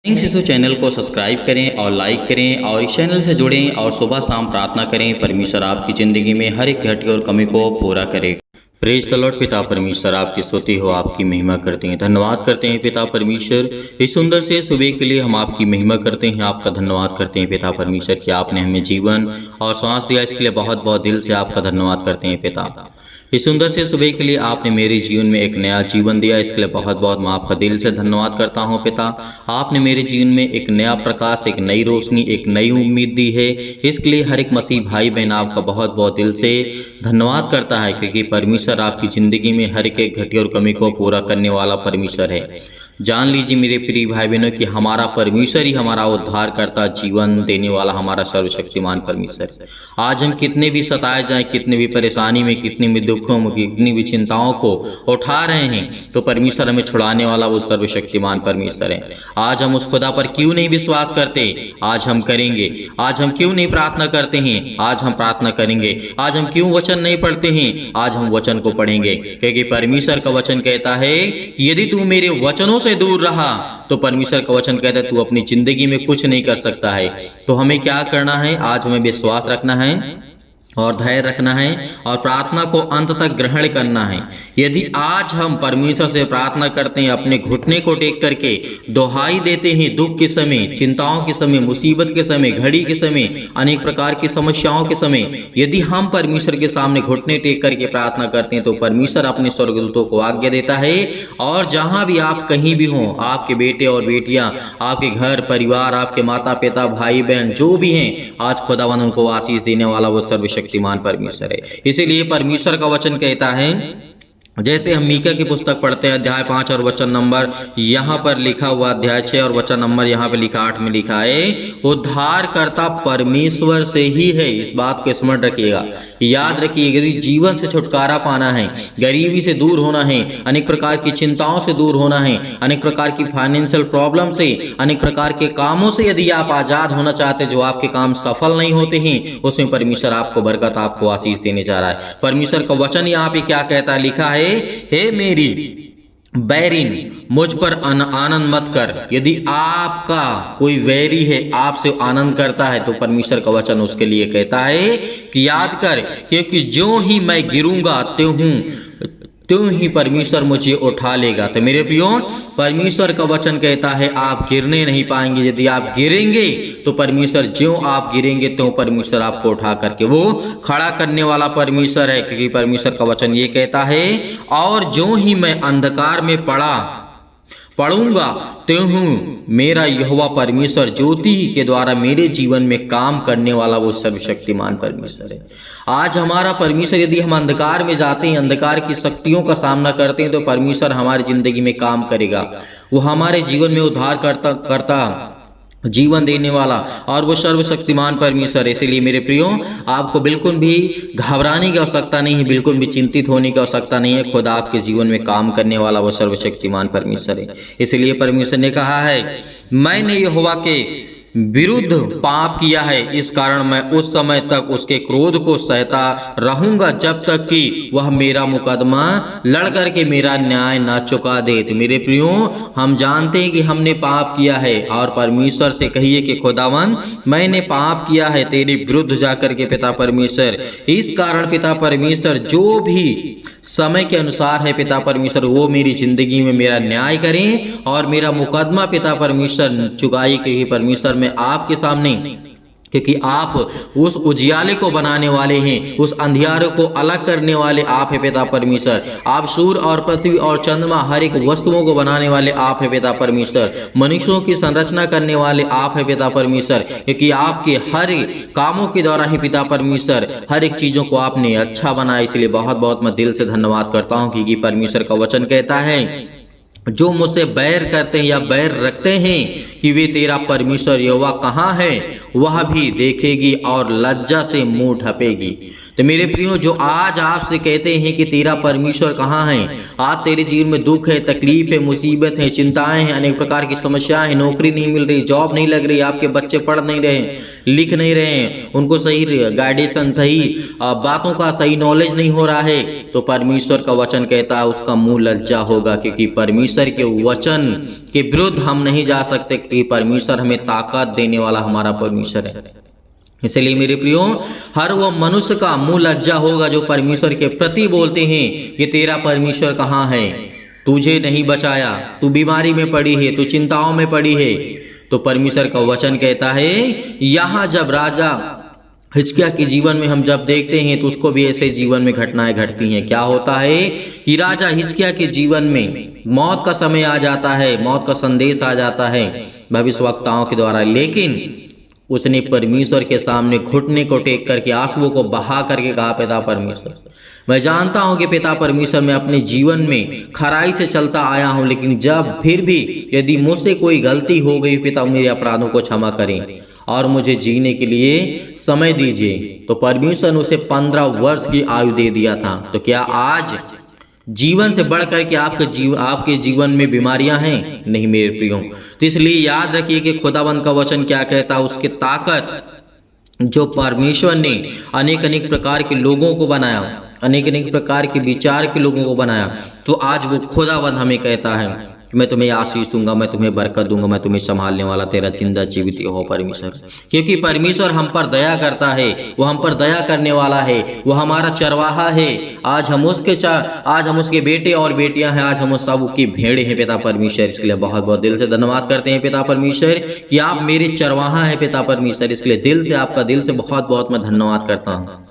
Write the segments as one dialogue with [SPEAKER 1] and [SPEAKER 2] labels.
[SPEAKER 1] इन शिशु चैनल को सब्सक्राइब करें और लाइक करें और इस चैनल से जुड़ें और सुबह शाम प्रार्थना करें। परमेश्वर आपकी ज़िंदगी में हर एक घटी और कमी को पूरा करे। Praise the Lord. पिता परमेश्वर आपकी स्तुति हो, आपकी महिमा करते हैं, धन्यवाद करते हैं पिता परमेश्वर। इस सुंदर से सुबह के लिए हम आपकी महिमा करते हैं, आपका धन्यवाद करते हैं पिता परमेश्वर कि आपने हमें जीवन और सांस दिया, इसके लिए बहुत बहुत दिल से आपका धन्यवाद करते हैं पिता। इस सुंदर से सुबह के लिए आपने मेरे जीवन में एक नया जीवन दिया, इसके लिए बहुत बहुत मैं आपका दिल से धन्यवाद करता हूं पिता। आपने मेरे जीवन में एक नया प्रकाश, एक नई रोशनी, एक नई उम्मीद दी है, इसके लिए हर एक मसीह भाई बहन आपका बहुत बहुत दिल से धन्यवाद करता है, क्योंकि परमेश्वर आपकी ज़िंदगी में हर एक घटी और कमी को पूरा करने वाला परमेश्वर है। जान लीजिए मेरे प्रिय भाई बहनों कि हमारा परमेश्वर ही हमारा उद्धार करता, जीवन देने वाला हमारा सर्वशक्तिमान परमेश्वर। आज हम कितने भी सताए जाएं, कितने भी परेशानी में, कितने भी दुखों में, कितनी भी चिंताओं को उठा रहे हैं, तो परमेश्वर हमें छुड़ाने वाला वो सर्वशक्तिमान परमेश्वर है। आज हम उस खुदा पर क्यों नहीं विश्वास करते? आज हम करेंगे। आज हम क्यों नहीं प्रार्थना करते हैं? आज हम प्रार्थना करेंगे। आज हम क्यों वचन नहीं पढ़ते हैं? आज हम वचन को पढ़ेंगे, क्योंकि परमेश्वर का वचन कहता है कि यदि तू मेरे वचनों से दूर रहा तो परमेश्वर का वचन कहता है तू अपनी जिंदगी में कुछ नहीं कर सकता है। तो हमें क्या करना है? आज हमें विश्वास रखना है और धैर्य रखना है और प्रार्थना को अंत तक ग्रहण करना है। यदि आज हम परमेश्वर से प्रार्थना करते हैं, अपने घुटने को टेक करके दुहाई देते हैं, दुख के समय, चिंताओं के समय, मुसीबत के समय, घड़ी के समय, अनेक प्रकार की समस्याओं के समय, यदि हम परमेश्वर के सामने घुटने टेक करके प्रार्थना करते हैं तो परमेश्वर अपने स्वर्गदूतों को आज्ञा देता है, और जहां भी आप कहीं भी हों, आपके बेटे और बेटियां, आपके घर परिवार, आपके माता पिता, भाई बहन जो भी हैं, आज खुदावन उनको आशीष देने वाला वो सर्वशक्तिमान परमेश्वर है। इसीलिए परमेश्वर का वचन कहता है, जैसे हम मीका की पुस्तक पढ़ते हैं अध्याय 5 और वचन नंबर यहाँ पर लिखा हुआ, अध्याय 6 और वचन नंबर यहाँ पे लिखा 8 में लिखा है, उद्धार करता परमेश्वर से ही है। इस बात को स्मरण रखिएगा, याद रखिए। यदि जीवन से छुटकारा पाना है, गरीबी से दूर होना है, अनेक प्रकार की चिंताओं से दूर होना है, अनेक प्रकार की फाइनेंशियल प्रॉब्लम से, अनेक प्रकार के कामों से यदि आप आजाद होना चाहते, जो आपके काम सफल नहीं होते हैं, उसमें परमेश्वर आपको बरकत, आपको आशीष देने जा रहा है। परमेश्वर का वचन यहाँ पे क्या कहता है? लिखा है, हे मेरी बैरिन मुझ पर आनंद मत कर। यदि आपका कोई वैरी है, आपसे आनंद करता है, तो परमेश्वर का वचन उसके लिए कहता है कि याद कर, क्योंकि जो ही मैं गिरूंगा त्यों ही परमेश्वर मुझे उठा लेगा। तो मेरे प्रियो, परमेश्वर का वचन कहता है आप गिरने नहीं पाएंगे। यदि आप गिरेंगे तो परमेश्वर, ज्यों आप गिरेंगे त्यों परमेश्वर आपको उठा करके वो खड़ा करने वाला परमेश्वर है, क्योंकि परमेश्वर का वचन ये कहता है, और जो ही मैं अंधकार में पढ़ूंगा त्यों मेरा यहोवा परमेश्वर ज्योति के द्वारा मेरे जीवन में काम करने वाला वो सर्वशक्तिमान परमेश्वर है। आज हमारा परमेश्वर, यदि हम अंधकार में जाते हैं, अंधकार की शक्तियों का सामना करते हैं, तो परमेश्वर हमारी जिंदगी में काम करेगा। वो हमारे जीवन में उद्धार करता जीवन देने वाला और वो सर्वशक्तिमान परमेश्वर है। इसलिए मेरे प्रियो, आपको बिल्कुल भी घबराने की आवश्यकता नहीं है, बिल्कुल भी चिंतित होने की आवश्यकता नहीं है। खुदा आपके जीवन में काम करने वाला वो सर्वशक्तिमान परमेश्वर है। इसलिए परमेश्वर ने कहा है, मैंने यहोवा के विरुद्ध पाप किया है, इस कारण मैं उस समय तक उसके क्रोध को सहता रहूंगा जब तक कि वह मेरा मुकदमा लड़ करके मेरा न्याय ना चुका दे। तो मेरे प्रियो, हम जानते हैं कि हमने पाप किया है, और परमेश्वर से कहिए कि खुदावन मैंने पाप किया है तेरे विरुद्ध जाकर के पिता परमेश्वर। इस कारण पिता परमेश्वर, जो भी समय के अनुसार है पिता परमेश्वर, वो मेरी जिंदगी में मेरा न्याय करें और मेरा मुकदमा पिता परमेश्वर चुकाई, क्योंकि परमेश्वर मैं आपके सामने, क्योंकि आप उस उजियाले को बनाने वाले हैं, उस अंधियारे को अलग करने वाले आप है पिता परमेश्वर। आप सूर्य और पृथ्वी और चंद्रमा, हर एक वस्तुओं को बनाने वाले आप है पिता परमेश्वर। मनुष्यों की संरचना करने वाले आप है पिता परमेश्वर, क्योंकि आपके हर कामों के द्वारा ही पिता परमेश्वर हर एक चीजों को आपने अच्छा बनाया। इसलिए बहुत बहुत मैं दिल से धन्यवाद करता हूँ, क्योंकि परमेश्वर का वचन कहता है, जो मुझसे बैर करते हैं या बैर रखते हैं कि वे तेरा परमेश्वर यहोवा कहाँ है, वह भी देखेगी और लज्जा से मुंह ढपेगी। तो मेरे प्रियो, जो आज आपसे कहते हैं कि तेरा परमेश्वर कहाँ है, आज तेरे जीवन में दुख है, तकलीफ है, मुसीबत है, चिंताएं हैं, अनेक प्रकार की समस्याएं हैं, नौकरी नहीं मिल रही, जॉब नहीं लग रही, आपके बच्चे पढ़ नहीं रहे, लिख नहीं रहे हैं, उनको सही गाइडेंस, सही बातों का सही नॉलेज नहीं हो रहा है, तो परमेश्वर का वचन कहता है उसका मुंह लज्जा होगा, क्योंकि परमेश्वर के वचन के विरुद्ध हम नहीं जा सकते, कि परमेश्वर हमें ताकत देने वाला हमारा परमेश्वर है। इसलिए मेरे प्रियो, हर वो मनुष्य का मुंह लज्जा होगा जो परमेश्वर के प्रति बोलते हैं कि तेरा परमेश्वर कहाँ है, तुझे नहीं बचाया, तू बीमारी में पड़ी है, तू चिंताओं में पड़ी है। तो परमेश्वर का वचन कहता है, यहाँ जब राजा हिजकिय्याह के जीवन में हम जब देखते हैं तो उसको भी ऐसे जीवन में घटनाएं घटती हैं। क्या होता है कि राजा हिजकिय्याह के जीवन में मौत का समय आ जाता है, मौत का संदेश आ जाता है भविष्यवक्ताओं के द्वारा, लेकिन उसने परमेश्वर के सामने घुटने को टेक करके आंसुओं को बहा करके कहा, पिता परमेश्वर, मैं जानता हूं कि पिता परमेश्वर मैं अपने जीवन में खराई से चलता आया हूं, लेकिन जब फिर भी यदि मुझसे कोई गलती हो गई पिता, मेरे अपराधों को क्षमा करें और मुझे जीने के लिए समय दीजिए। तो परमेश्वर ने उसे 15 वर्ष की आयु दे दिया था। तो क्या आज जीवन से बढ़कर के आपके जीवन में बीमारियां हैं? नहीं मेरे प्रियो। तो इसलिए याद रखिए कि खुदावंद का वचन क्या कहता है, उसकी ताकत जो परमेश्वर ने अनेक अनेक प्रकार के लोगों को बनाया, अनेक अनेक प्रकार के विचार के लोगों को बनाया, तो आज वो खुदावंद हमें कहता है कि मैं तुम्हें आशीष दूंगा, मैं तुम्हें बरकत दूंगा, मैं तुम्हें संभालने वाला तेरा जिंदा जीवित हो परमेश्वर। क्योंकि परमेश्वर हम पर दया करता है, वो हम पर दया करने वाला है, वो हमारा चरवाहा है। आज हम उसके बेटे और बेटियां हैं, आज हम उस सब की भेड़े हैं पिता परमेश्वर। इसके लिए बहुत बहुत दिल से धन्यवाद करते हैं पिता परमेश्वर कि आप मेरे चरवाहा हैं पिता परमेश्वर। इसके लिए दिल से आपका दिल से बहुत बहुत मैं धन्यवाद करता हूँ।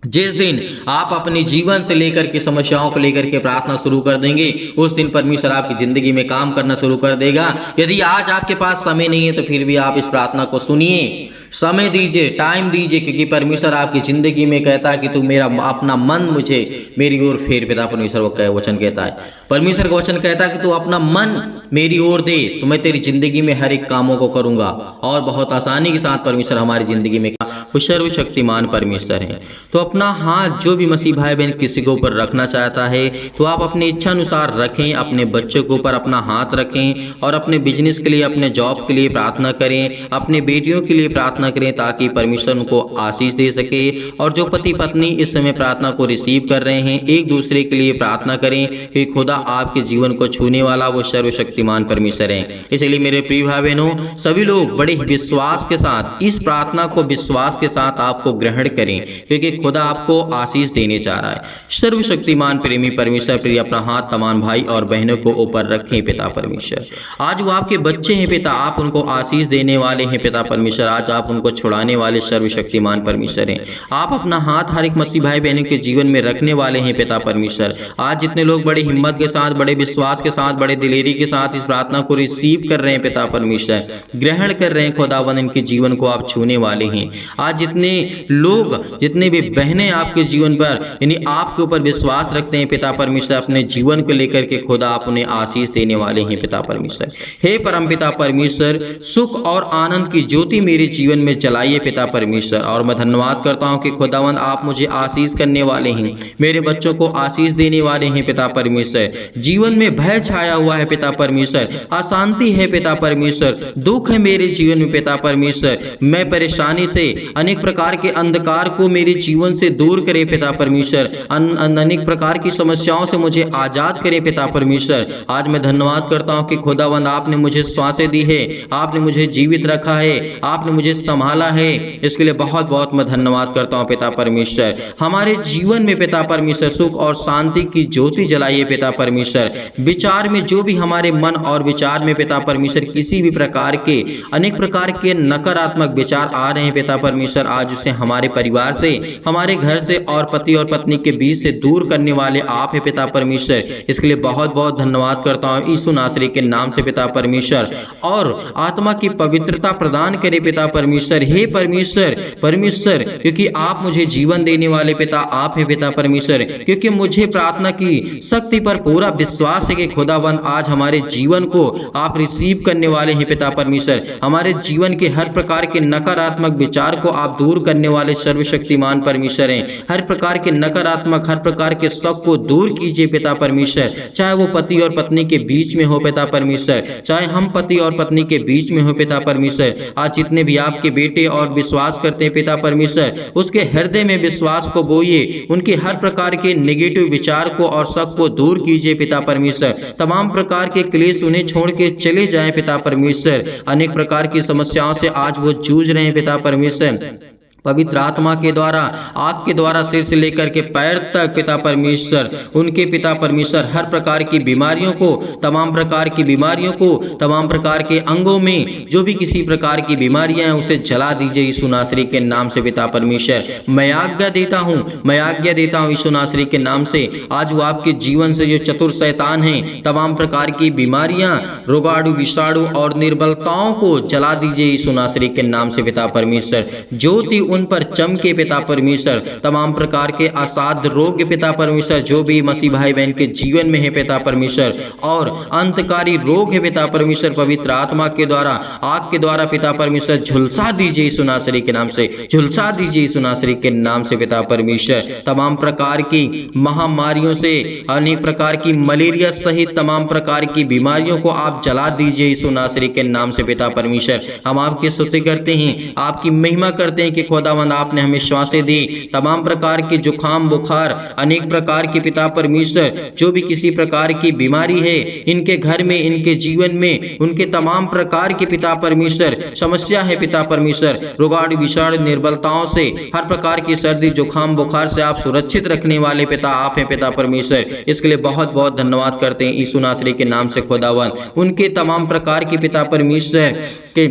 [SPEAKER 1] जिस दिन आप अपने जीवन से लेकर के समस्याओं को लेकर के प्रार्थना शुरू कर देंगे, उस दिन परमेश्वर आपकी जिंदगी में काम करना शुरू कर देगा। यदि आज आपके पास समय नहीं है तो फिर भी आप इस प्रार्थना को सुनिए, समय दीजिए, टाइम दीजिए, क्योंकि परमेश्वर आपकी जिंदगी में कहता है कि तू मेरा अपना मन मुझे मेरी ओर फेर। पिता परमेश्वर वो वचन कहता है, परमेश्वर का वचन कहता है कि तू अपना मन मेरी ओर दे तो मैं तेरी जिंदगी में हर एक कामों को करूंगा। और बहुत आसानी के साथ परमेश्वर हमारी जिंदगी में वो सर्वशक्तिमान परमेश्वर है। तो अपना हाथ जो भी मसीह भाई बहन किसी के ऊपर रखना चाहता है तो आप अपनी इच्छा अनुसार रखें, अपने बच्चों के ऊपर अपना हाथ रखें और अपने बिजनेस के लिए, अपने जॉब के लिए प्रार्थना करें, अपने बेटियों के लिए प्रार्थना करें ताकि परमेश्वर उनको आशीष दे सके। और जो पति पत्नी इस समय प्रार्थना को रिसीव कर रहे हैं, एक दूसरे के लिए प्रार्थना करें कि खुदा आपके जीवन को छूने वाला वो सर्वशक्तिमान परमेश्वर है। इसलिए मेरे प्रिय भाई बहनों, सभी लोग बड़े विश्वास के साथ इस प्रार्थना को विश्वास के साथ आपको ग्रहण करें, क्योंकि खुदा आपको आशीष देने जा रहा है। सर्वशक्तिमान प्रेमी परमेश्वर प्रिय अपना हाथ तमाम भाई और बहनों को ऊपर रखें पिता परमेश्वर। आज वो आपके बच्चे हैं पिता, आप उनको आशीष देने वाले हैं पिता परमेश्वर। आज आप उनको छुड़ाने वाले सर्वशक्तिमान परमेश्वर हैं। आप अपना हाथ हर एक मसीह भाई बहनों के जीवन में रखने वाले हैं पिता परमेश्वर। आज जितने लोग बड़े हिम्मत के साथ, बड़े विश्वास के साथ, बड़े दिलेरी के साथ इस प्रार्थना को रिसीव कर रहे हैं पिता परमेश्वर, ग्रहण कर रहे हैं खुदावन, इनके जीवन को आप छूने वाले हैं। आज जितने लोग, जितने भी बहनें आपके जीवन पर यानी आपके ऊपर विश्वास रखते हैं पिता परमेश्वर, अपने जीवन को लेकर के खुदा आप उन्हें आशीष देने वाले हैं पिता परमेश्वर। हे परम पिता परमेश्वर, सुख और आनंद की ज्योति मेरे जीवन में जलाइए पिता परमेश्वर। और मैं धन्यवाद करता हूं कि खुदावंद आप मुझे आशीष करने वाले हैं, मेरे बच्चों को आशीष देने वाले हैं पिता परमेश्वर। जीवन में भय छाया हुआ है पिता परमेश्वर, अशांति है पिता परमेश्वर, दुख है मेरे जीवन में पिता परमेश्वर। मैं परेशानी से, अनेक प्रकार के अंधकार को मेरे जीवन से दूर करे पिता परमेश्वर, अनेक प्रकार की समस्याओं से मुझे आजाद करे पिता परमेश्वर। आज मैं धन्यवाद करता हूं कि खुदावंद आपने मुझे श्वासें दी है, आपने मुझे जीवित रखा है, आपने मुझे संभाला है। इसके लिए बहुत बहुत मैं धन्यवाद करता हूं पिता परमेश्वर। हमारे जीवन में पिता परमेश्वर सुख और शांति की ज्योति जलाइए पिता परमेश्वर। विचार में जो भी हमारे मन और विचार में पिता परमेश्वर किसी भी प्रकार के, अनेक प्रकार के नकारात्मक विचार आ रहे हैं पिता परमेश्वर, आज उसे हमारे परिवार से, हमारे घर से और पति और पत्नी के बीच से दूर करने वाले आप है पिता परमेश्वर। इसके लिए बहुत बहुत धन्यवाद करता हूँ यीशु नासरी के नाम से पिता परमेश्वर। और आत्मा की पवित्रता प्रदान करे पिता परमेश्वर। हे परमेश्वर, परमेश्वर, क्योंकि आप मुझे जीवन देने वाले पिता आप हैं पिता परमेश्वर, क्योंकि मुझे प्रार्थना की शक्ति पर पूरा विश्वास है कि खुदावंद आज हमारे जीवन को आप रिसीव करने वाले हैं पिता परमेश्वर। हमारे जीवन के हर प्रकार के नकारात्मक विचार को आप दूर करने वाले सर्वशक्तिमान परमेश्वर हैं। हर प्रकार के नकारात्मक, हर प्रकार के शक को दूर कीजिए पिता परमेश्वर, चाहे वो पति और पत्नी के बीच में हो पिता परमेश्वर, चाहे हम पति और पत्नी के बीच में हो पिता परमेश्वर। आज जितने भी आपके आपके बेटे और विश्वास करते हैं पिता परमेश्वर, उसके हृदय में विश्वास को बोइए, उनके हर प्रकार के नेगेटिव विचार को और शक को दूर कीजिए पिता परमेश्वर। तमाम प्रकार के क्लेश उन्हें छोड़ के चले जाएं पिता परमेश्वर। अनेक प्रकार की समस्याओं से आज वो जूझ रहे हैं पिता परमेश्वर। पवित्र आत्मा के द्वारा, आग के द्वारा सिर से लेकर के पैर तक पिता परमेश्वर, उनके पिता परमेश्वर हर प्रकार की बीमारियों को, तमाम प्रकार की बीमारियों को, तमाम प्रकार के अंगों में जो भी किसी प्रकार की बीमारियां हैं उसे जला दीजिए यीशु नासरी के नाम से पिता परमेश्वर। मैं आज्ञा देता हूं, मैं आज्ञा देता हूं यीशु नासरी के नाम से। आज वो आपके जीवन से जो चतुर शैतान हैं, तमाम प्रकार की बीमारियां, रोगाणु, विषाणु और निर्बलताओं को जला दीजिए यीशु नासरी के नाम से पिता परमेश्वर। ज्योति उन पर चमके पिता परमेश्वर। तमाम प्रकार के असाध्य रोग पिता परमेश्वर जो भी मसीह भाई बहन के जीवन में है पिता परमेश्वर, और अंतकारी रोग है पिता परमेश्वर, पवित्र आत्मा के द्वारा, आग के द्वारा पिता परमेश्वर झुलसा दीजिए यीशु नासरी के नाम से, झुलसा दीजिए यीशु नासरी के नाम से पिता परमेश्वर। तमाम प्रकार की महामारियों से, अनेक प्रकार की मलेरिया सहित तमाम प्रकार की बीमारियों को आप जला दीजिए यीशु नासरी के नाम से पिता परमेश्वर। हम आपकी स्तुति करते हैं, आपकी महिमा करते हैं कि खुदावंद आपने हमें श्वासें दी। तमाम प्रकार के जुखाम, बुखार, अनेक प्रकार के पिता परमेश्वर जो भी किसी प्रकार की बीमारी है इनके घर में, इनके जीवन में, उनके तमाम प्रकार के पिता परमेश्वर समस्या है पिता परमेश्वर, रोगाणु, विषाणु, निर्बलताओं से, हर प्रकार की सर्दी, जुखाम, बुखार से आप सुरक्षित रखने वाले पिता आप हैं पिता परमेश्वर। इसके लिए बहुत बहुत धन्यवाद करते हैं यीशु नासरी के नाम से खुदावंद। उनके तमाम प्रकार के पिता परमेश्वर के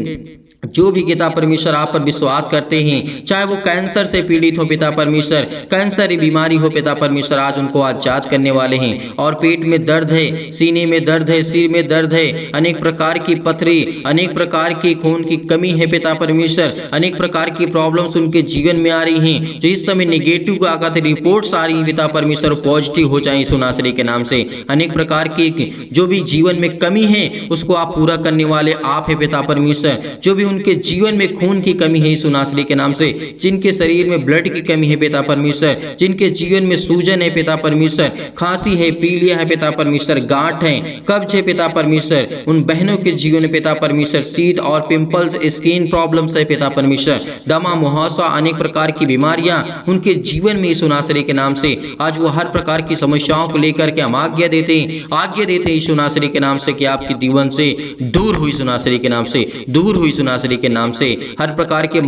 [SPEAKER 1] जो भी पिता परमेश्वर आप पर विश्वास करते हैं, चाहे वो कैंसर से पीड़ित हो पिता परमेश्वर, कैंसर की बीमारी हो पिता परमेश्वर, आज उनको आजाद करने वाले हैं। और पेट में दर्द है, सीने में दर्द है, सिर में दर्द है, अनेक प्रकार की पथरी, अनेक प्रकार की खून की कमी है पिता परमेश्वर, अनेक प्रकार की प्रॉब्लम्स उनके जीवन में आ रही हैं, जो इस समय नेगेटिव आगत रिपोर्ट्स आ रही हैं पिता परमेश्वर, पॉजिटिव हो जाए यीशु नासरी के नाम से। अनेक प्रकार की जो भी जीवन में कमी है उसको आप पूरा करने वाले आप है पिता परमेश्वर। जो भी उनके जीवन में खून की कमी है यीशु नासरी के नाम से, जिनके शरीर में ब्लड की कमी है पिता परमेश्वर, जिनके जीवन में सूजन है पिता परमेश्वर, खांसी है, पीलिया है पिता परमेश्वर, गांठ है, कब्ज है पिता परमेश्वर, उन बहनों के जीवन में पिता परमेश्वर सीध और पिंपल्स, स्किन प्रॉब्लम्स है पिता परमेश्वर, दमा, मुहासा, अनेक प्रकार की बीमारियां उनके जीवन में यीशु नासरी के नाम से, आज वो हर प्रकार की समस्याओं को लेकर के हम आज्ञा देते हैं यीशु नासरी के नाम से कि आपके जीवन से दूर हुई यीशु नासरी के नाम से, दूर हुई यीशु नासरी के नाम से। हर प्रकार के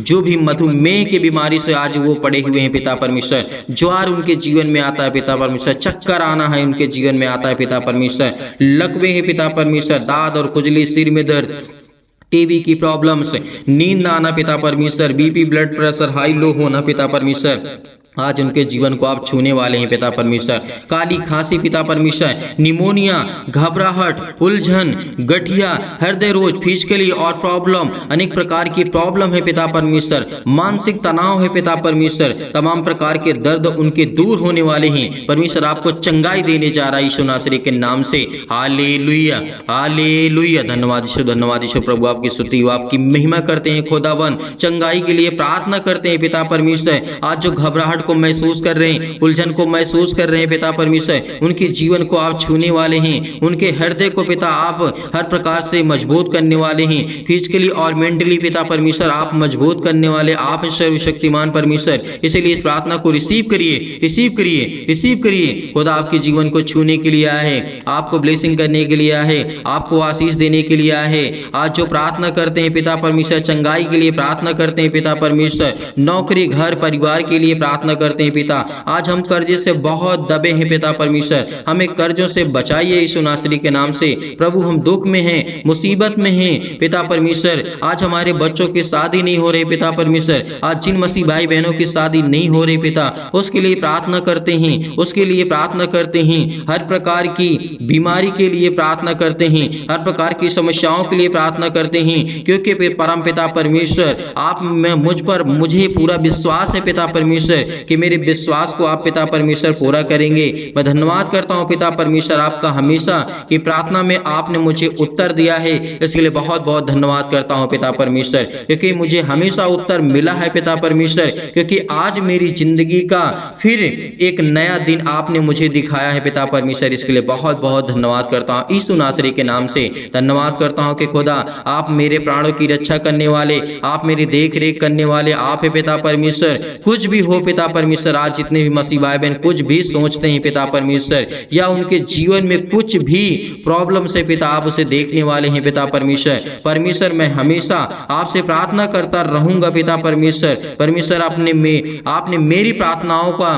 [SPEAKER 1] जो भी मधुमेह की बीमारी से आज वो पड़े हुए हैं पिता परमेश्वर, ज्वार उनके जीवन में आता है पिता परमेश्वर, चक्कर आना है उनके जीवन में आता है पिता परमेश्वर, लकवे है पिता परमेश्वर, दाद और खुजली, सिर में दर्द, टीबी की प्रॉब्लम्स, नींद ना आना पिता परमेश्वर, BP, blood pressure high low होना पिता परमेश्वर, आज उनके जीवन को आप छूने वाले हैं पिता परमेश्वर। काली खांसी पिता परमेश्वर, निमोनिया, घबराहट, उलझन, गठिया, हृदय रोग, फिजिकली और प्रॉब्लम, अनेक प्रकार की प्रॉब्लम है पिता परमेश्वर, मानसिक तनाव है पिता परमेश्वर, तमाम प्रकार के दर्द उनके दूर होने वाले हैं। परमेश्वर आपको चंगाई देने जा रहा है यीशु नासरी के नाम से। Hallelujah, hallelujah. धन्यवाद यीशु, धन्यवाद यीशु। प्रभु आपकी स्तुति, आपकी महिमा करते हैं खुदावन, चंगाई के लिए प्रार्थना करते हैं पिता परमेश्वर। आज जो घबराहट को महसूस कर रहे हैं, उलझन को महसूस कर रहे हैं पिता परमेश्वर, उनके जीवन को आप छूने वाले हैं, उनके हृदय को पिता आप हर प्रकार से मजबूत करने वाले हैं, फिजिकली और मेंटली पिता परमेश्वर आप मजबूत करने वाले आप सर्वशक्तिमान परमेश्वर। इसलिए इस प्रार्थना को रिसीव करिए, रिसीव करिए, रिसीव करिए। खुदा आपके जीवन को छूने के लिए आया है, आपको ब्लेसिंग करने के लिए आया है, आपको आशीष देने के लिए आया है। आज जो प्रार्थना करते हैं पिता परमेश्वर, चंगाई के लिए प्रार्थना करते हैं पिता परमेश्वर, नौकरी, घर, परिवार के लिए प्रार्थना करते हैं पिता। आज हम कर्जे से बहुत दबे हैं पिता परमेश्वर, हमें कर्जों से बचाइए यीशु नासरी के नाम से। प्रभु हम दुख में हैं, मुसीबत में हैं पिता परमेश्वर। आज हमारे बच्चों की शादी नहीं हो रही पिता परमेश्वर, आज जिन मसीह भाई बहनों की शादी नहीं हो रही पिता, उसके लिए प्रार्थना करते हैं, उसके लिए प्रार्थना करते हैं। हर प्रकार की बीमारी के लिए प्रार्थना करते हैं, हर प्रकार की समस्याओं के लिए प्रार्थना करते हैं, क्योंकि परम पिता परमेश्वर आप में मुझे पूरा विश्वास है पिता परमेश्वर कि मेरे विश्वास को आप पिता परमेश्वर पूरा करेंगे। मैं धन्यवाद करता हूँ पिता परमेश्वर आपका हमेशा की प्रार्थना में आपने मुझे उत्तर दिया है, इसके लिए बहुत बहुत धन्यवाद करता हूँ पिता परमेश्वर, क्योंकि मुझे हमेशा उत्तर मिला है पिता परमेश्वर, क्योंकि आज मेरी जिंदगी का फिर एक नया दिन आपने मुझे दिखाया है पिता परमेश्वर, इसके लिए बहुत बहुत धन्यवाद करता हूँ। यीशु नासरी के नाम से धन्यवाद करता हूँ कि खुदा आप मेरे प्राणों की रक्षा करने वाले, आप मेरी देख रेख करने वाले आप है पिता परमेश्वर। कुछ भी हो पिता परमेश्वर, आज जितने भी मसीह भाई बहन कुछ भी सोचते हैं पिता परमेश्वर, या उनके जीवन में कुछ भी प्रॉब्लम से पिता आप उसे देखने वाले हैं पिता परमेश्वर। परमेश्वर मैं हमेशा आपसे प्रार्थना करता रहूंगा पिता परमेश्वर। परमेश्वर आपने मेरी प्रार्थनाओं का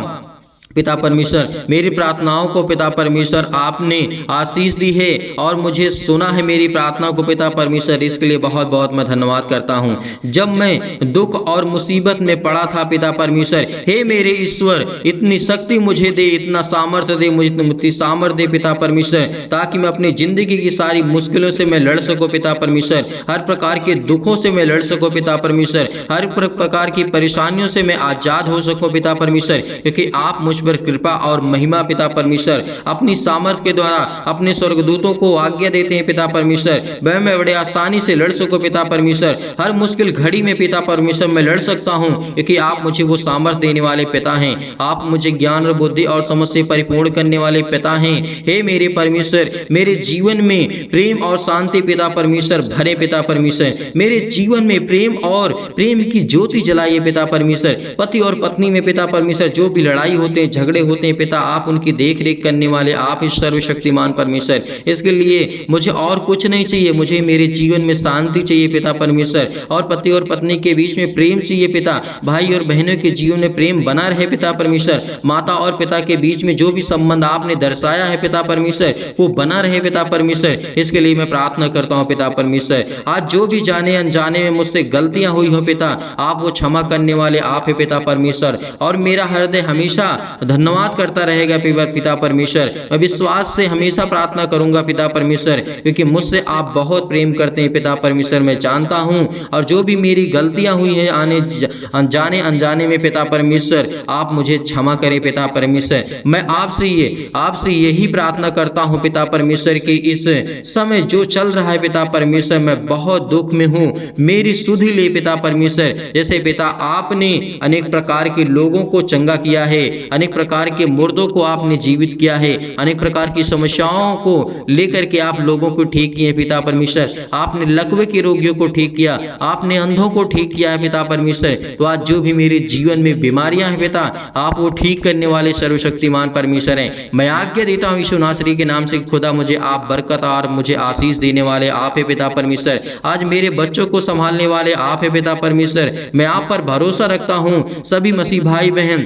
[SPEAKER 1] पिता परमेश्वर, मेरी प्रार्थनाओं को पिता परमेश्वर आपने आशीष दी है और मुझे सुना है मेरी प्रार्थना को पिता परमेश्वर, इसके लिए बहुत बहुत मैं धन्यवाद करता हूँ। जब मैं दुख और मुसीबत में पड़ा था पिता परमेश्वर, हे मेरे ईश्वर इतनी शक्ति मुझे दे, इतना सामर्थ्य दे, मुझे इतनी सामर्थ्य दे पिता परमेश्वर, ताकि मैं अपनी जिंदगी की सारी मुश्किलों से मैं लड़ सकूँ पिता परमेश्वर, हर प्रकार के दुखों से मैं लड़ सकूँ पिता परमेश्वर, हर प्रकार की परेशानियों से मैं आजाद हो सकूँ पिता परमेश्वर, क्योंकि आप मुझ पर कृपा और महिमा पिता परमेश्वर अपनी सामर्थ्य के द्वारा अपने स्वर्गदूतों को आज्ञा देते हैं पिता परमेश्वर। मैं बड़े आसानी से लड़ सकूं पिता परमेश्वर, हर मुश्किल घड़ी में पिता परमेश्वर मैं लड़ सकता हूं, क्योंकि आप मुझे वो सामर्थ्य देने वाले पिता हैं। आप मुझे ज्ञान और बुद्धि और समझ से परिपूर्ण करने वाले पिता हैं। हे मेरे परमेश्वर, मेरे जीवन में प्रेम और शांति पिता परमेश्वर भरे पिता परमेश्वर, मेरे जीवन में प्रेम की ज्योति जलाइए पिता परमेश्वर। पति और पत्नी में पिता परमेश्वर जो भी लड़ाई होते हैं, झगड़े होते हैं पिता, आप उनकी देख रेख करने वाले आप ही सर्वशक्तिमान परमेश्वर। इसके लिए मुझे और कुछ नहीं चाहिए, मुझे मेरे जीवन में शांति चाहिए पिता परमेश्वर, और पति और पत्नी के बीच में प्रेम चाहिए पिता, भाई और बहनों के जीवन में प्रेम बना रहे पिता परमेश्वर, माता और पिता के बीच में जो भी संबंध आपने दर्शाया है पिता परमेश्वर वो बना रहे पिता परमेश्वर। इसके लिए मैं प्रार्थना करता हूँ पिता परमेश्वर, आज जो भी जाने अनजाने में मुझसे गलतियां हुई हो पिता, आप वो क्षमा करने वाले आप है पिता परमेश्वर, और मेरा हृदय हमेशा धन्यवाद करता रहेगा पिता परमेश्वर। मैं विश्वास से हमेशा प्रार्थना करूंगा पिता परमेश्वर, क्योंकि मुझसे आप बहुत प्रेम करते हैं पिता परमेश्वर, मैं जानता हूं। और जो भी मेरी गलतियां हुई हैं जाने अनजाने में पिता परमेश्वर, आप मुझे क्षमा करें पिता परमेश्वर। मैं आपसे यही प्रार्थना करता हूं पिता परमेश्वर कि इस समय जो चल रहा है पिता परमेश्वर, मैं बहुत दुख में हूं, मेरी सुधि ले पिता परमेश्वर। जैसे पिता आपने अनेक प्रकार के लोगों को चंगा किया है, अनेक प्रकार के मुर्दों को आपने जीवित किया है, अनेक प्रकार की समस्याओं को लेकर के आप लोगों को ठीक किए पिता परमेश्वर, आपने लकवे के रोगियों को ठीक किया, आपने अंधों को ठीक किया है पिता परमेश्वर। तो आज जो भी मेरे जीवन में बीमारियां हैं पिता, आप वो ठीक करने वाले सर्वशक्तिमान परमेश्वर हैं। मैं आज्ञा देता हूं यीशु नासरी के नाम से, खुदा मुझे आप बरकत और मुझे आशीष देने वाले आप है पिता परमेश्वर। आज मेरे बच्चों को संभालने वाले आप है पिता परमेश्वर, मैं आप पर भरोसा रखता हूं। सभी मसीह भाई बहन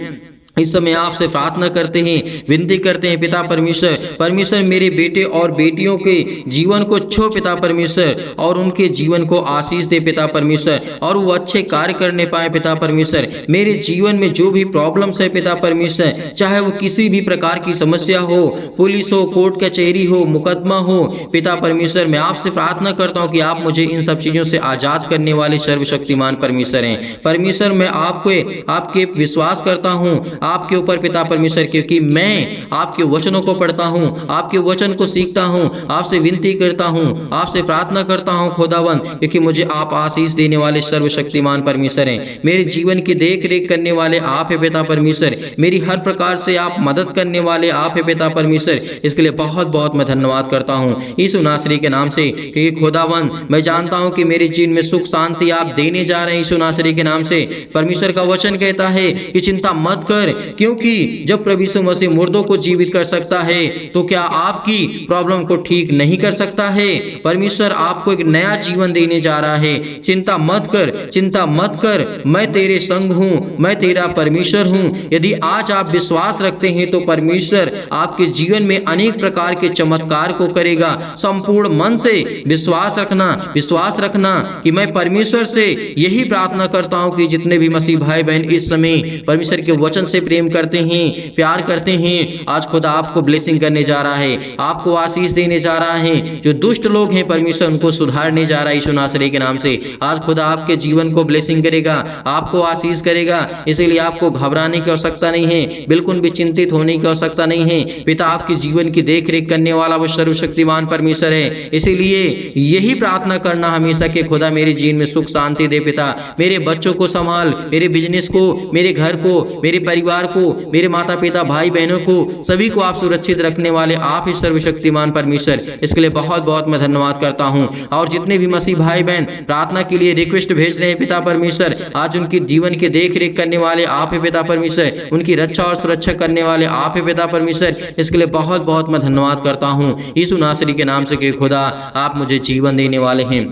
[SPEAKER 1] इस समय आपसे प्रार्थना करते हैं, विनती करते हैं पिता परमेश्वर मेरे बेटे और बेटियों के जीवन को छो पिता परमेश्वर, और उनके जीवन को आशीष दे पिता परमेश्वर, और वो अच्छे कार्य करने पाए पिता परमेश्वर। मेरे जीवन में जो भी प्रॉब्लम्स है पिता परमेश्वर, चाहे वो किसी भी प्रकार की समस्या हो, पुलिस हो, कोर्ट कचहरी हो, मुकदमा हो पिता परमेश्वर, मैं आपसे प्रार्थना करता हूँ कि आप मुझे इन सब चीजों से आजाद करने वाले सर्वशक्तिमान परमेश्वर हैं। परमेश्वर मैं आपके विश्वास करता हूँ आपके ऊपर पिता परमेश्वर, क्योंकि मैं आपके वचनों को पढ़ता हूं, आपके वचन को सीखता हूं, आपसे विनती करता हूं, आपसे प्रार्थना करता हूं खुदावंद, क्योंकि मुझे आप आशीष देने वाले सर्वशक्तिमान परमेश्वर हैं। मेरे जीवन की देख रेख करने वाले आप है पिता परमेश्वर, मेरी हर प्रकार से आप मदद करने वाले आप है पिता परमेश्वर। इसके लिए बहुत बहुत मैं धन्यवाद करता हूं यीशु नासरी के नाम से, क्योंकि खुदावंद मैं जानता हूं कि मेरे जीवन में सुख शांति आप देने जा रहे हैं यीशु नासरी के नाम से। परमेश्वर का वचन कहता है कि चिंता मत कर, क्योंकि जब प्रभु यीशु मसीह मुर्दों को जीवित कर सकता है तो क्या आपकी प्रॉब्लम को ठीक नहीं कर सकता है? परमेश्वर आपको एक नया जीवन देने जा रहा है। चिंता मत कर, मैं तेरे संग हूँ, मैं तेरा परमेश्वर हूँ। यदि आज आप विश्वास रखते हैं तो परमेश्वर आपके जीवन में अनेक प्रकार के चमत्कार को करेगा। संपूर्ण मन से विश्वास रखना कि मैं परमेश्वर से यही प्रार्थना करता हूँ कि जितने भी मसीह भाई बहन इस समय परमेश्वर के वचन से प्रेम करते हैं, प्यार करते हैं, आज खुदा आपको ब्लेसिंग करने जा रहा है, आपको आशीष देने जा रहा है। जो दुष्ट लोग हैं परमेश्वर उनको सुधारने जा रहा है यीशु नासरी के नाम से। आज खुदा आपके जीवन को ब्लेसिंग करेगा, आपको आशीष करेगा, इसीलिए आपको घबराने की आवश्यकता नहीं है, बिल्कुल भी चिंतित होने की आवश्यकता नहीं है। पिता आपके जीवन की देख रेख करने वाला वो सर्वशक्तिमान परमेश्वर है। इसीलिए यही प्रार्थना करना हमेशा कि खुदा मेरे जीवन में सुख शांति दे। पिता मेरे बच्चों को संभाल, मेरे बिजनेस को, मेरे घर को, मेरे परिवार को, मेरे माता पिता भाई बहनों को, सभी को आप सुरक्षित रखने वाले आप ही सर्वशक्तिमान परमेश्वर। इसके लिए बहुत बहुत मैं धन्यवाद करता हूँ। और जितने भी मसीह भाई बहन प्रार्थना के लिए रिक्वेस्ट भेज रहे हैं पिता परमेश्वर, आज उनके जीवन के देख रेख करने वाले आप ही पिता परमेश्वर, उनकी रक्षा और सुरक्षा करने वाले आप ही पिता परमेश्वर। इसके लिए बहुत बहुत मैं धन्यवाद करता हूँ यीशु नासरी के नाम से कि खुदा आप मुझे जीवन देने वाले हैं,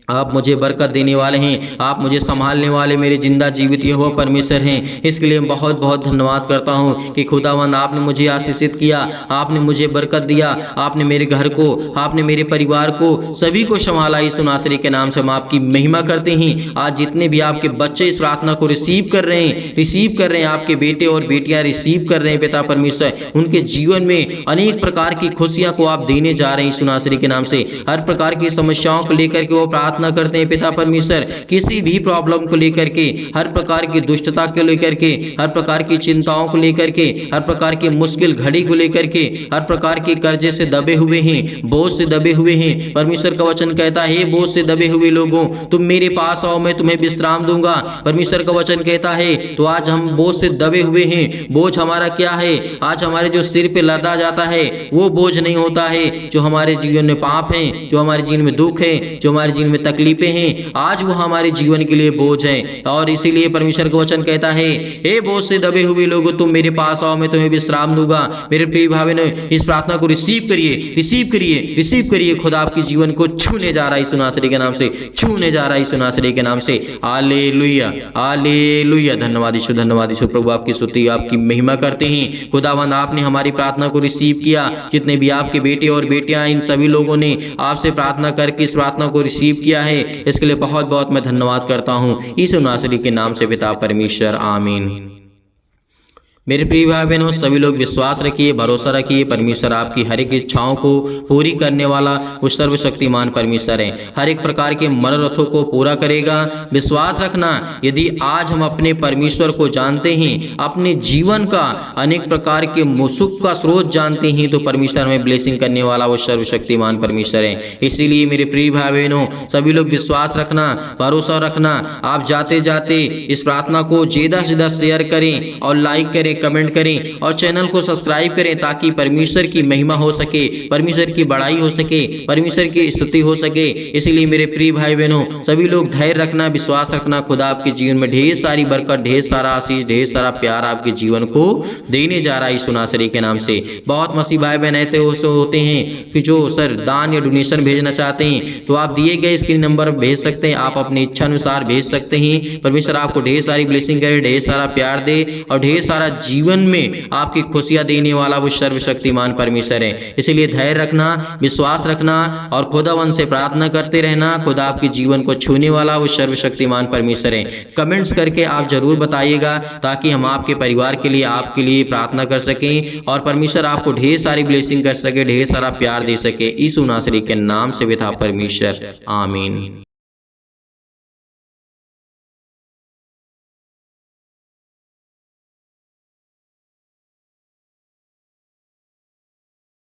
[SPEAKER 1] आप मुझे बरकत देने वाले हैं, आप मुझे संभालने वाले मेरे जिंदा जीवित यहोवा परमेश्वर हैं। इसके लिए बहुत बहुत धन्यवाद करता हूं कि खुदावंद आपने मुझे आशीषित किया, आपने मुझे बरकत दिया, आपने मेरे घर को, आपने मेरे परिवार को, सभी को संभाला। यीशु नासरी के नाम से हम आपकी महिमा करते हैं। आज जितने भी आपके बच्चे इस प्रार्थना को रिसीव कर रहे हैं, आपके बेटे और बेटियां रिसीव कर रहे हैं पिता परमेश्वर, उनके जीवन में अनेक प्रकार की खुशियां को आप देने जा रहे हैं यीशु नासरी के नाम से। हर प्रकार की समस्याओं को लेकर के वो प्रार्थना करते हैं पिता परमेश्वर, किसी भी प्रॉब्लम को लेकर के, हर प्रकार की दुष्टता को लेकर के, हर प्रकार की चिंताओं को लेकर के, हर प्रकार की मुश्किल घड़ी को लेकर के, हर प्रकार के कर्जे से दबे हुए हैं, बोझ से दबे हुए हैं। परमेश्वर का वचन कहता है बोझ से दबे हुए लोगों तुम मेरे पास आओ, मैं तुम्हें विश्राम दूंगा। परमेश्वर का वचन कहता है तो आज हम बोझ से दबे हुए हैं। बोझ हमारा क्या है? आज हमारे जो सिर पे लदा जाता है वो बोझ नहीं होता है। जो हमारे जीवन में पाप है, जो हमारे जीवन में दुख है, जो हमारे जीवन में तकलीफें हैं, आज वो हमारे जीवन के लिए बोझ है। और इसीलिए परमेश्वर का वचन कहता है हे बोझ से दबे हुए लोगों तुम मेरे पास आओ, मैं तुम्हें विश्राम दूंगा। मेरे प्रिय भाई ने इस प्रार्थना को रिसीव करिए। खुदा आपके जीवन को छूने जा रहा है यीशु नासरी के नाम से, छूने जा रहा है यीशु नासरी के नाम से। Hallelujah hallelujah. धन्यवाद यीशु। प्रभु आपकी स्तुति आपकी महिमा करते हैं। खुदावंद आपने हमारी प्रार्थना को रिसीव किया। जितने भी आपके बेटे और बेटियां इन सभी लोगों ने आपसे प्रार्थना करके इस प्रार्थना को रिसीव किया है, इसके लिए बहुत बहुत मैं धन्यवाद करता हूँ यीशु नासरी के नाम से पिता परमेश्वर, आमीन। मेरे प्रिय भाई बहनों, सभी लोग विश्वास रखिए, भरोसा रखिए, परमेश्वर आपकी हर एक इच्छाओं को पूरी करने वाला वो सर्वशक्तिमान परमेश्वर है। हर एक प्रकार के मनोरथों को पूरा करेगा। विश्वास रखना, यदि आज हम अपने परमेश्वर को जानते हैं, अपने जीवन का अनेक प्रकार के सुख का स्रोत जानते हैं, तो परमेश्वर हमें ब्लेसिंग करने वाला वो सर्वशक्तिमान परमेश्वर है। इसीलिए मेरे प्रिय भाई बहनों, सभी लोग विश्वास रखना, भरोसा रखना। आप जाते जाते इस प्रार्थना को ज़्यादा से ज़्यादा शेयर करें और लाइक करें, कमेंट करें और चैनल को सब्सक्राइब करें, ताकि परमेश्वर की महिमा हो सके, परमेश्वर की बड़ाई हो सके, परमेश्वर की स्तुति हो सके। इसीलिए मेरे प्रिय भाई बहनों, सभी लोग धैर्य रखना, विश्वास रखना। खुदा आपके जीवन में ढेर सारी बरकत, ढेर सारा आशीष, ढेर सारा प्यार आपके जीवन को देने जा रहा है यीशु नासरी के नाम से। बहुत मसीह भाई बहन ऐसे होते हैं कि जो सर दान या डोनेशन भेजना चाहते हैं, तो आप दिए गए स्क्रीन नंबर भेज सकते हैं, आप अपनी इच्छा अनुसार भेज सकते हैं। परमेश्वर आपको ढेर सारी ब्लेसिंग करे, ढेर सारा प्यार दे और ढेर सारा जीवन में आपकी खुशियां देने वाला वो सर्वशक्तिमान परमेश्वर है। इसलिए धैर्य रखना, विश्वास रखना और खुदावंद से प्रार्थना करते रहना। खुदा आपके जीवन को छूने वाला वो सर्वशक्तिमान परमेश्वर है। कमेंट्स करके आप जरूर बताइएगा, ताकि हम आपके परिवार के लिए, आपके लिए प्रार्थना कर सकें और परमेश्वर आपको ढेर सारी ब्लेसिंग कर सके, ढेर सारा प्यार दे सके। यीशु नासरी के नाम से पिता परमेश्वर, आमीन।